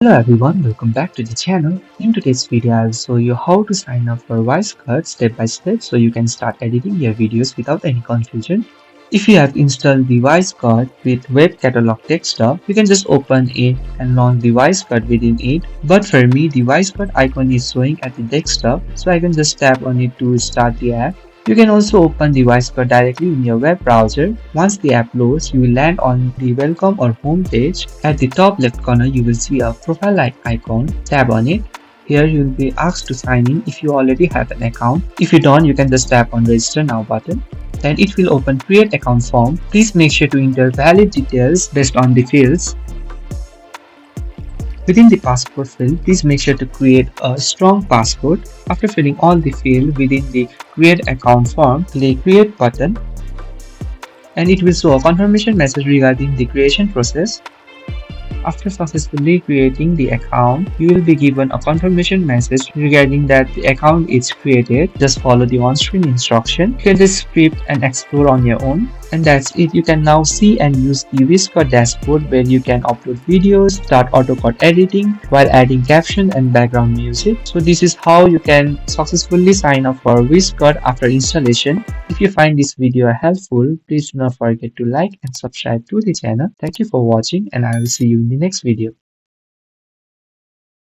Hello everyone, welcome back to the channel. In today's video, I'll show you how to sign up for WiseCut step by step so you can start editing your videos without any confusion. If you have installed the WiseCut with Web Catalog desktop, you can just open it and launch the WiseCut within it. But for me, the WiseCut icon is showing at the desktop, so I can just tap on it to start the app. You can also open the WiseCut directly in your web browser. Once the app loads, you will land on the welcome or home page. At the top left corner, you will see a profile-like icon. Tap on it. Here you will be asked to sign in if you already have an account. If you don't, you can just tap on register now button. Then it will open create account form. Please make sure to enter valid details based on the fields. Within the passport field, please make sure to create a strong passport. After filling all the fields within the create account form, click create button and it will show a confirmation message regarding the creation process. After successfully creating the account, you will be given a confirmation message regarding that the account is created. Just follow the on-screen instruction. You can just script and explore on your own. And that's it. You can now see and use the WiseCut dashboard where you can upload videos, start AutoCAD editing while adding caption and background music. So this is how you can successfully sign up for WiseCut after installation. If you find this video helpful, please do not forget to like and subscribe to the channel. Thank you for watching and I will see you in the next video.